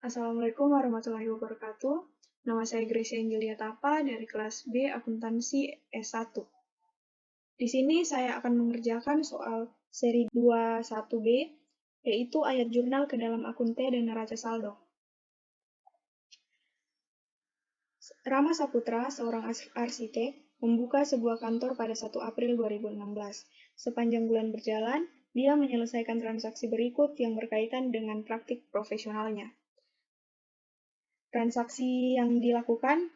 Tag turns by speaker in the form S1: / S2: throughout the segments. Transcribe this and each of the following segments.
S1: Assalamualaikum warahmatullahi wabarakatuh. Nama saya Gracia Angelia Tapa dari kelas B Akuntansi S1. Di sini saya akan mengerjakan soal seri 21B, yaitu ayat jurnal ke dalam akun T dan neraca saldo. Rama Saputra, seorang arsitek, membuka sebuah kantor pada 1 April 2016. Sepanjang bulan berjalan, dia menyelesaikan transaksi berikut yang berkaitan dengan praktik profesionalnya. Transaksi yang dilakukan,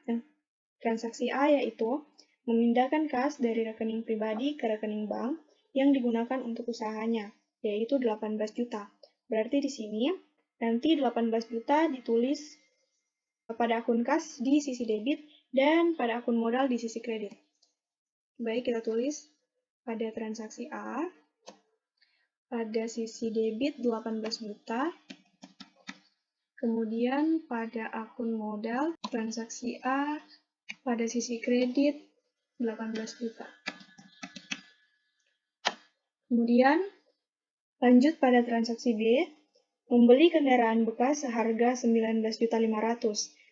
S1: transaksi A yaitu memindahkan kas dari rekening pribadi ke rekening bank yang digunakan untuk usahanya, yaitu 18 juta. Berarti di sini nanti 18 juta ditulis pada akun kas di sisi debit dan pada akun modal di sisi kredit. Baik, kita tulis pada transaksi A, pada sisi debit 18 juta, kemudian pada akun modal transaksi A, pada sisi kredit 18 juta. Kemudian lanjut pada transaksi B, membeli kendaraan bekas seharga 19.500.000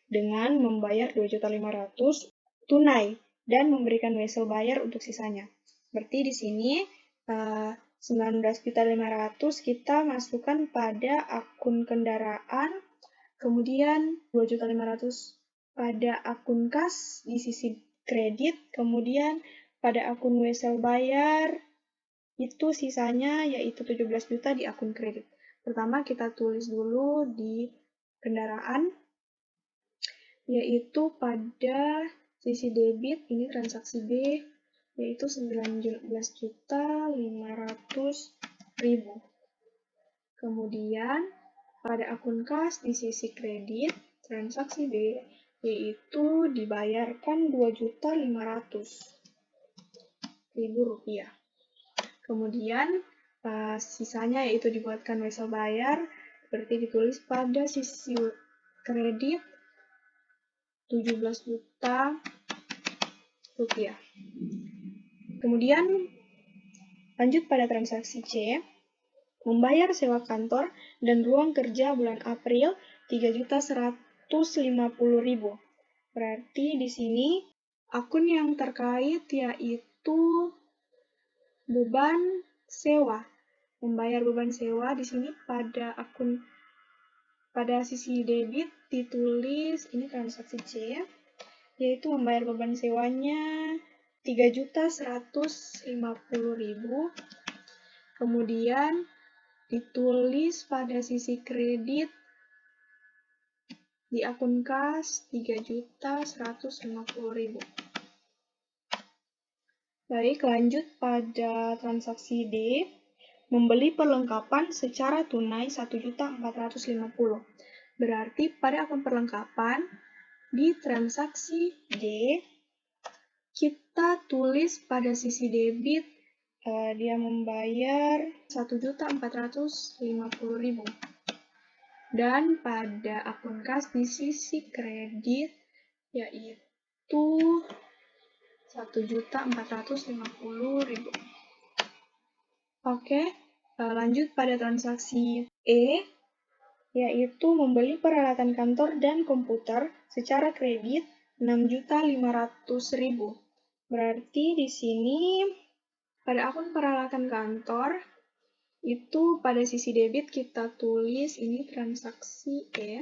S1: dengan membayar 2.500.000 tunai dan memberikan wesel bayar untuk sisanya. Berarti di sini 19.500.000 kita masukkan pada akun kendaraan, kemudian 2.500.000 pada akun kas di sisi kredit, kemudian pada akun wesel bayar itu sisanya yaitu 17 juta di akun kredit. Pertama kita tulis dulu di kendaraan, yaitu pada sisi debit, ini transaksi B, yaitu 19.500.000. Kemudian pada akun kas di sisi kredit, transaksi B, yaitu dibayarkan 2.500.000 rupiah. Kemudian sisanya yaitu dibuatkan wesel bayar, berarti ditulis pada sisi kredit 17 juta rupiah. Kemudian lanjut pada transaksi C, membayar sewa kantor dan ruang kerja bulan April 3.150.000. Berarti di sini akun yang terkait yaitu beban sewa. Membayar beban sewa di sini pada sisi debit ditulis ini transaksi C, yaitu membayar beban sewanya 3.150.000. Kemudian ditulis pada sisi kredit di akun kas 3.150.000. Baik, lanjut pada transaksi D, membeli perlengkapan secara tunai 1.450.000. Berarti pada akun perlengkapan di transaksi D kita tulis pada sisi debit dia membayar 1.450.000. Dan pada akun kas di sisi kredit yaitu 1.450.000. Oke, lanjut pada transaksi E, yaitu membeli peralatan kantor dan komputer secara kredit 6.500.000. Berarti di sini pada akun peralatan kantor itu pada sisi debit kita tulis ini transaksi E.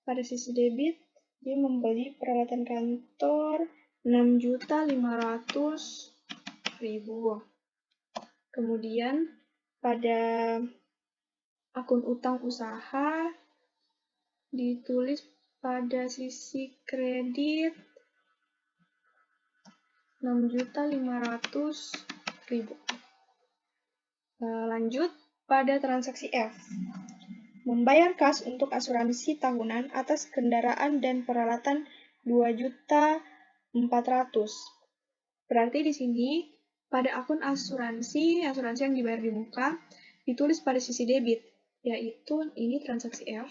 S1: Pada sisi debit dia membeli peralatan kantor 6.500.000. Kemudian pada akun utang usaha ditulis pada sisi kredit 6.500.000. Lanjut pada transaksi F. Membayar kas untuk asuransi tahunan atas kendaraan dan peralatan 2.400.000. Berarti di sini pada akun asuransi yang dibayar di muka ditulis pada sisi debit, yaitu ini transaksi F.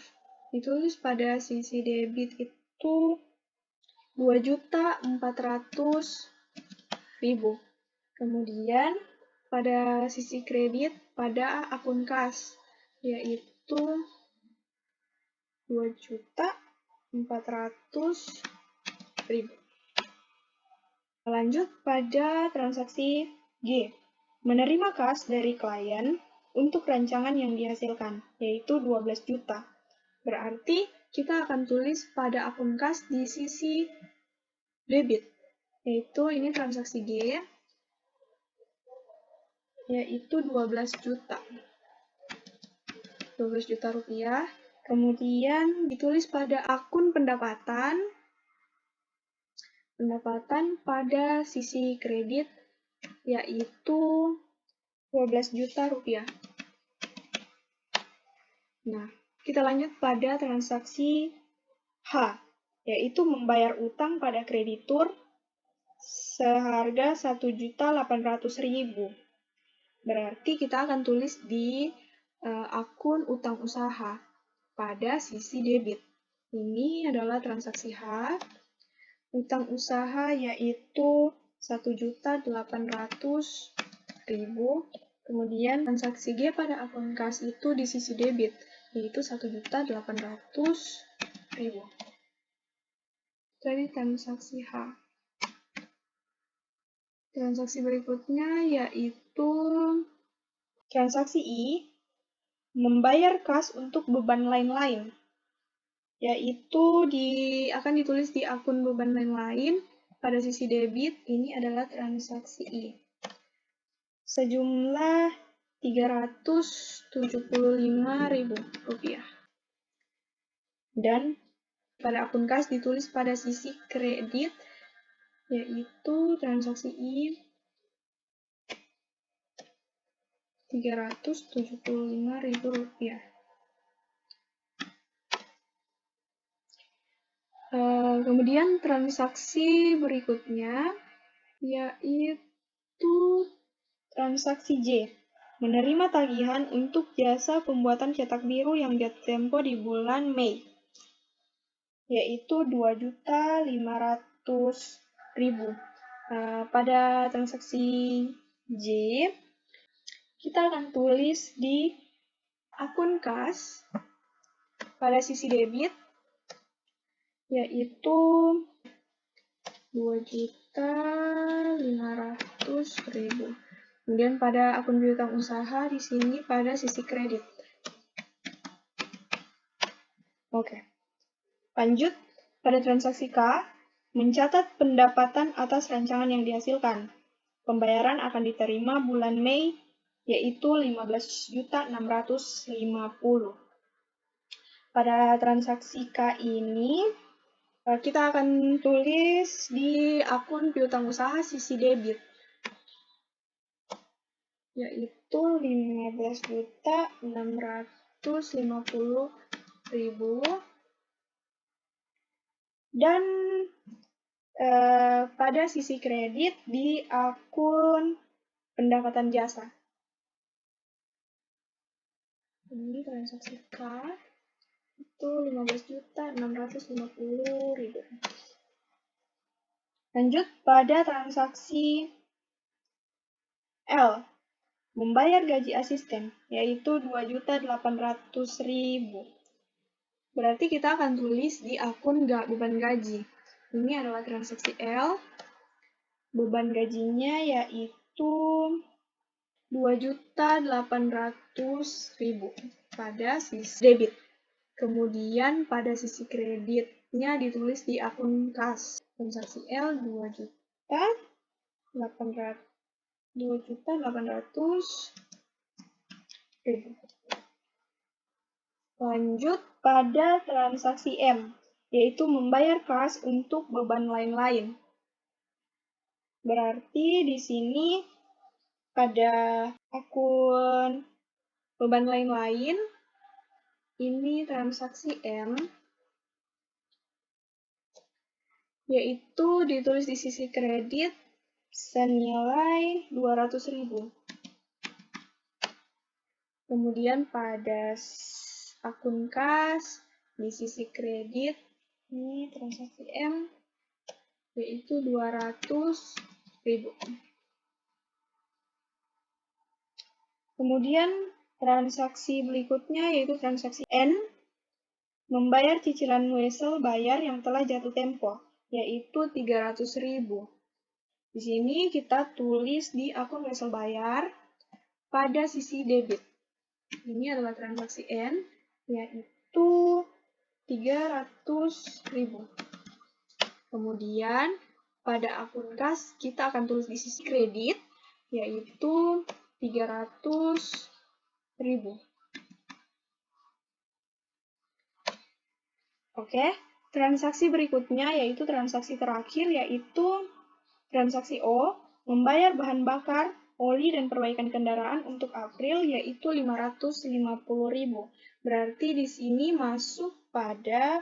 S1: Ditulis pada sisi debit itu 2.400.000. Kemudian pada sisi kredit pada akun kas yaitu 2.400.000. Lanjut pada transaksi G. Menerima kas dari klien untuk rancangan yang dihasilkan, yaitu 12 juta. Berarti kita akan tulis pada akun kas di sisi debit, yaitu ini transaksi G, yaitu 12 juta. 12 juta rupiah. Kemudian ditulis pada akun pendapatan pada sisi kredit, yaitu 12 juta rupiah. Nah, kita lanjut pada transaksi H, yaitu membayar utang pada kreditur seharga 1.800.000. Berarti kita akan tulis di akun utang usaha pada sisi debit. Ini adalah transaksi H. Utang usaha yaitu 1.800.000. Kemudian transaksi G pada akun kas itu di sisi debit, yaitu 1.800.000. Jadi transaksi H. Transaksi berikutnya yaitu transaksi I, membayar kas untuk beban lain-lain, yaitu akan ditulis di akun beban lain-lain pada sisi debit. Ini adalah transaksi I. Sejumlah Rp375.000. Dan pada akun kas ditulis pada sisi kredit, yaitu transaksi I Rp375.000. Kemudian transaksi berikutnya yaitu transaksi J, menerima tagihan untuk jasa pembuatan cetak biru yang jatuh tempo di bulan Mei, yaitu 2.500.000. Pada transaksi J, kita akan tulis di akun kas pada sisi debit, yaitu 2.500.000. Kemudian pada akun piutang usaha di sini pada sisi kredit. Oke. Lanjut pada transaksi K, mencatat pendapatan atas rancangan yang dihasilkan. Pembayaran akan diterima bulan Mei, yaitu 15.650. Pada transaksi K ini, kita akan tulis di akun piutang usaha sisi debit, yaitu 15.650.000. Dan pada sisi kredit di akun pendapatan jasa. Ini transaksi K itu 15.650.000. Lanjut pada transaksi L, membayar gaji asisten, yaitu 2.800.000. Berarti kita akan tulis di akun beban gaji. Ini adalah transaksi L. Beban gajinya yaitu 2.800.000 pada sisi debit. Kemudian pada sisi kreditnya ditulis di akun kas. Transaksi L 2.800.000. Lanjut pada transaksi M, yaitu membayar kas untuk beban lain-lain. Berarti di sini pada akun beban lain-lain, ini transaksi M, yaitu ditulis di sisi kredit senilai 200.000. Kemudian pada akun kas di sisi kredit, ini transaksi M, yaitu 200.000. Kemudian transaksi berikutnya yaitu transaksi N, membayar cicilan wesel bayar yang telah jatuh tempo, yaitu 300.000. Di sini kita tulis di akun wesel bayar pada sisi debit. Ini adalah transaksi N, yaitu 300.000. Kemudian, pada akun kas, kita akan tulis di sisi kredit, yaitu 300.000. Oke, transaksi berikutnya yaitu transaksi terakhir, yaitu transaksi O, membayar bahan bakar, oli, dan perbaikan kendaraan untuk April, yaitu 550.000. Berarti di sini masuk pada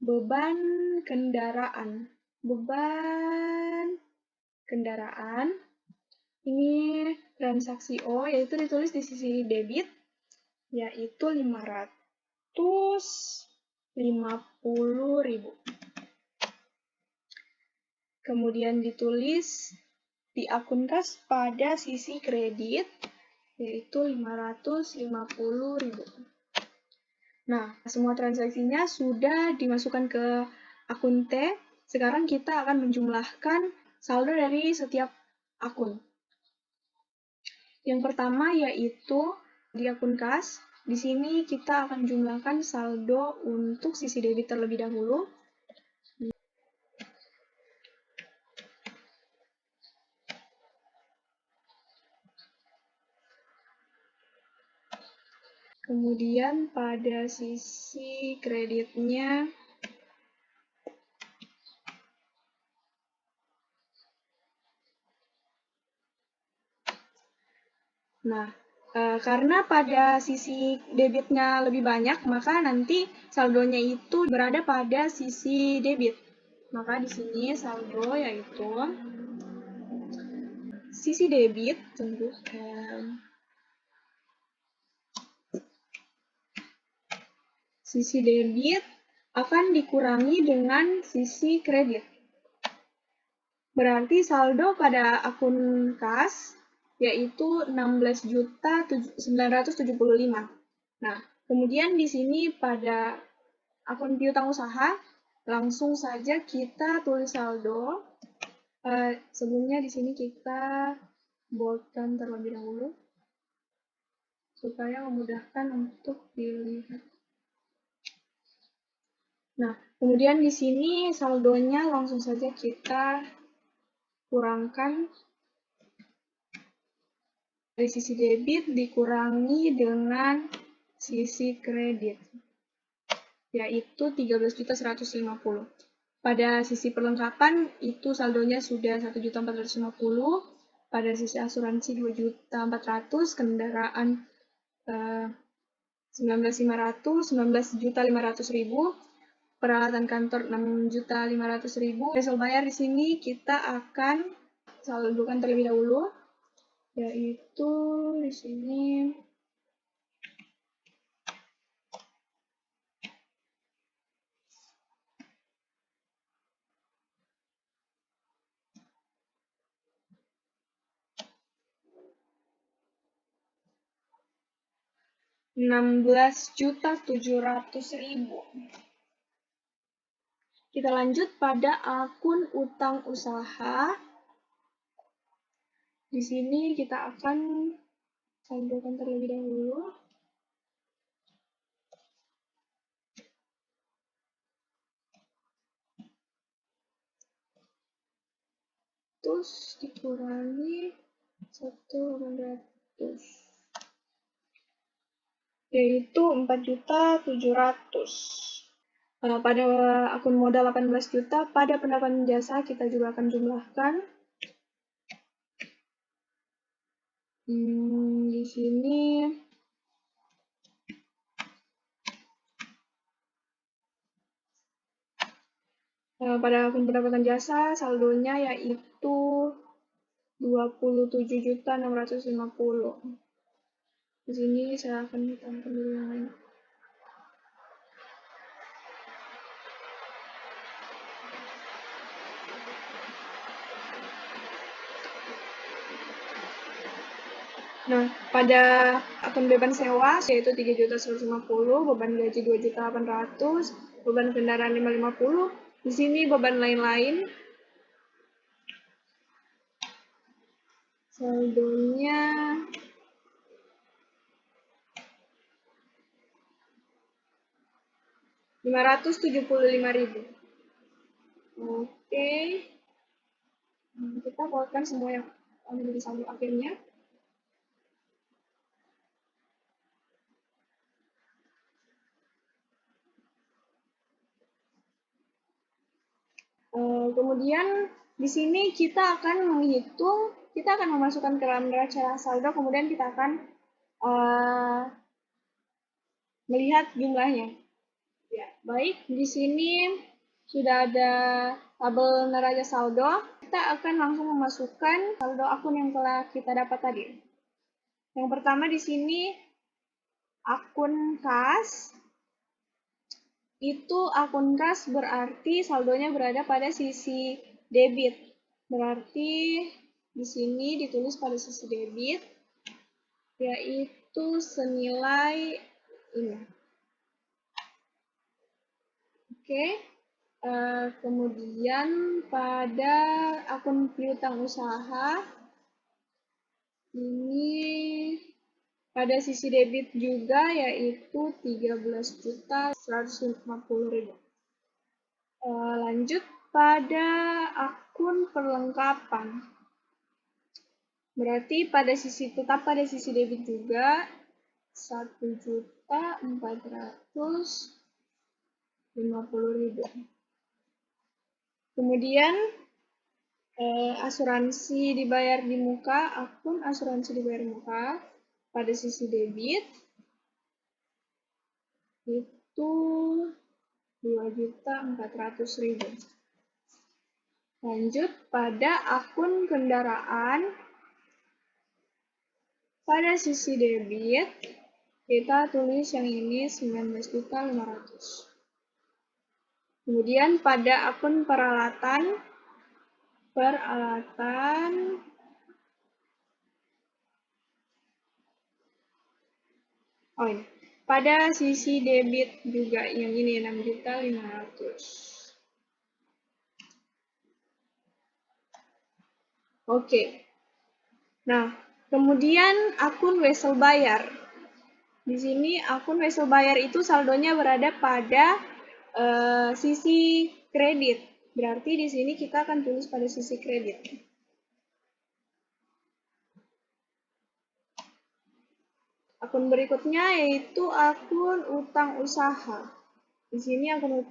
S1: beban kendaraan. Beban kendaraan. Ini transaksi O, yaitu ditulis di sisi debit, yaitu 550.000. Kemudian ditulis di akun kas pada sisi kredit, yaitu 550.000. Nah, semua transaksinya sudah dimasukkan ke akun T. Sekarang kita akan menjumlahkan saldo dari setiap akun. Yang pertama yaitu di akun kas. Di sini kita akan jumlahkan saldo untuk sisi debit terlebih dahulu. Kemudian pada sisi kreditnya, karena pada sisi debitnya lebih banyak, maka nanti saldonya itu berada pada sisi debit. Maka di sini saldo yaitu sisi debit, sisi debit akan dikurangi dengan sisi kredit. Berarti saldo pada akun kas yaitu 16.975. Nah, kemudian di sini pada akun piutang usaha, langsung saja kita tulis saldo. Sebelumnya di sini kita boldkan terlebih dahulu supaya memudahkan untuk dilihat. Nah, kemudian di sini saldonya langsung saja kita kurangkan dari sisi debit dikurangi dengan sisi kredit, yaitu 13.150. Pada sisi perlengkapan itu saldonya sudah 1.450, pada sisi asuransi 2.400, kendaraan 19.500, 19.500.000, peralatan kantor 6.500.000. Wesel bayar di sini kita akan saldokan terlebih dahulu, yaitu di sini Rp16.700.000. Kita lanjut pada akun utang usaha. Di sini kita akan saldokan terlebih dahulu. Terus dikurangi 1.800, yaitu 4.700.000. Pada akun modal 18 juta, pada pendapatan jasa kita juga akan jumlahkan. Di sini pada akun pendapatan jasa saldonya yaitu 27.650. Di sini saya akan tambahkan dulu yang lain. Nah, pada akun beban sewa yaitu 3.150.000, beban gaji 2.800.000, beban kendaraan 550. Di sini beban lain-lain. Saldonya Rp575.000. Oke. Kita buatkan semua yang menjadi saldo akhirnya. Kemudian di sini kita akan menghitung, kita akan memasukkan ke dalam neraca saldo, kemudian kita akan melihat jumlahnya. Ya, baik, di sini sudah ada tabel neraca saldo. Kita akan langsung memasukkan saldo akun yang telah kita dapat tadi. Yang pertama di sini akun kas. Itu akun kas berarti saldonya berada pada sisi debit. Berarti di sini ditulis pada sisi debit, yaitu senilai ini. Oke. Kemudian pada akun piutang usaha, ini pada sisi debit juga, yaitu 13.150.000. Lanjut pada akun perlengkapan. Berarti tetap pada sisi debit juga 1.450.000. Kemudian asuransi dibayar di muka, akun asuransi dibayar di muka pada sisi debit itu 2.400.000. Lanjut pada akun kendaraan, pada sisi debit kita tulis yang ini 19.500. Kemudian pada akun peralatan pada sisi debit juga yang ini 6.500. Oke. Nah, kemudian akun wesel bayar. Di sini akun wesel bayar itu saldonya berada pada sisi kredit. Berarti di sini kita akan tulis pada sisi kredit. Akun berikutnya yaitu akun utang usaha. Di sini akun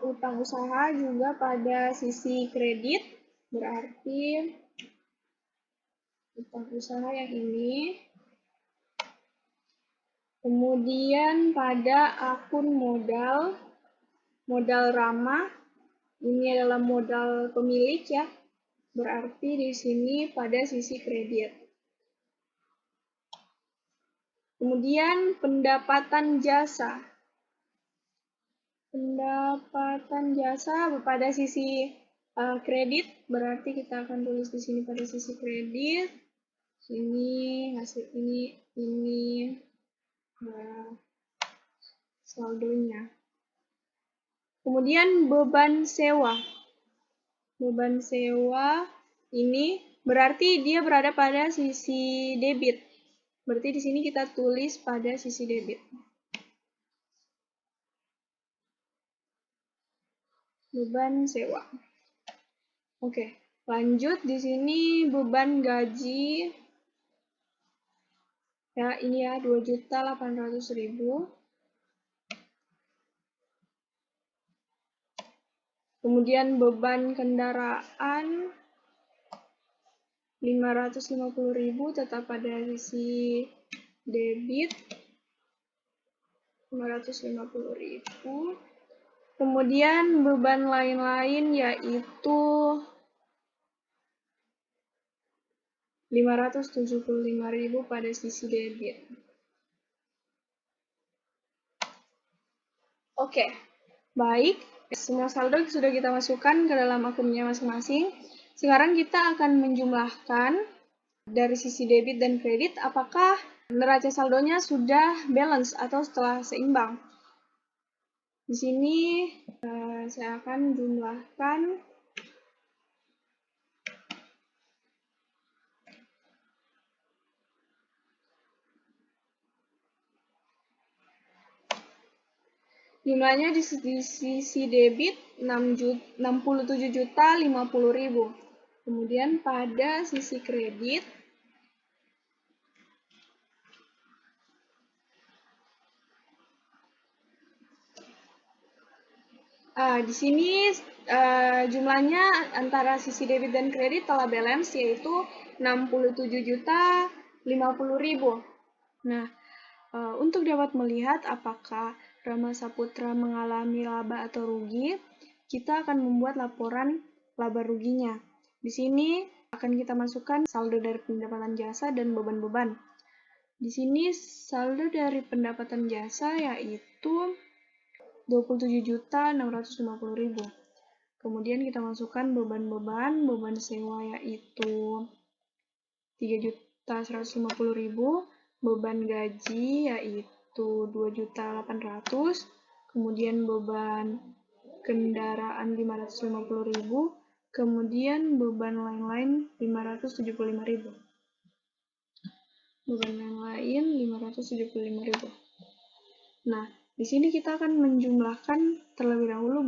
S1: utang usaha juga pada sisi kredit, berarti utang usaha yang ini. Kemudian pada akun modal ramah, ini adalah modal pemilik ya, berarti di sini pada sisi kredit. Kemudian pendapatan jasa. Pendapatan jasa pada sisi kredit, berarti kita akan tulis di sini pada sisi kredit. Sini hasil ini saldonya. Kemudian beban sewa. Beban sewa ini berarti dia berada pada sisi debit. Berarti di sini kita tulis pada sisi debit. Beban sewa. Oke, lanjut di sini beban gaji. Ya, ini ya 2.800.000. Kemudian beban kendaraan 550.000 tetap pada sisi debit 550.000. Kemudian beban lain-lain yaitu 575.000 pada sisi debit. Oke, baik. Semua saldo sudah kita masukkan ke dalam akunnya masing-masing. Sekarang kita akan menjumlahkan Dari sisi debit dan kredit, apakah neraca saldonya sudah balance atau setelah seimbang? Di sini saya akan jumlahkan jumlahnya di sisi debit 67.050.000. Kemudian pada sisi kredit di sini jumlahnya antara sisi debit dan kredit telah balance, yaitu 67.050.000. Nah, untuk dapat melihat apakah Rama Saputra mengalami laba atau rugi, kita akan membuat laporan laba ruginya. Di sini akan kita masukkan saldo dari pendapatan jasa dan beban-beban. Di sini saldo dari pendapatan jasa yaitu 27.650.000. Kemudian kita masukkan beban-beban, beban sewa yaitu 3.150.000, beban gaji yaitu 2.800.000, kemudian beban kendaraan 550.000, kemudian beban lain-lain 575.000. Beban lain-lain 575.000. Nah, di sini kita akan menjumlahkan terlebih dahulu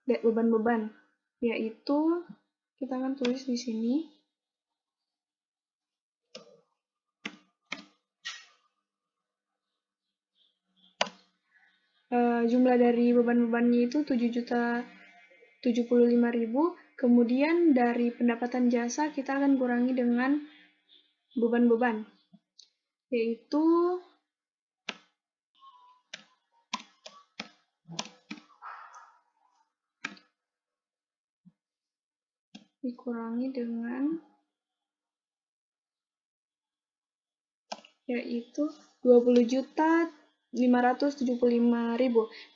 S1: beban-beban, yaitu kita akan tulis di sini jumlah dari beban-bebannya itu 7.075.000, kemudian dari pendapatan jasa kita akan kurangi dengan beban-beban, yaitu dikurangi dengan 20.575.000.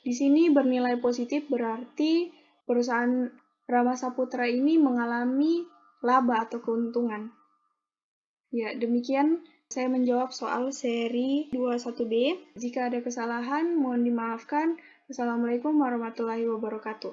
S1: Di sini bernilai positif berarti perusahaan Rama Saputra ini mengalami laba atau keuntungan. Ya, demikian saya menjawab soal seri 21B. Jika ada kesalahan, mohon dimaafkan. Wassalamualaikum warahmatullahi wabarakatuh.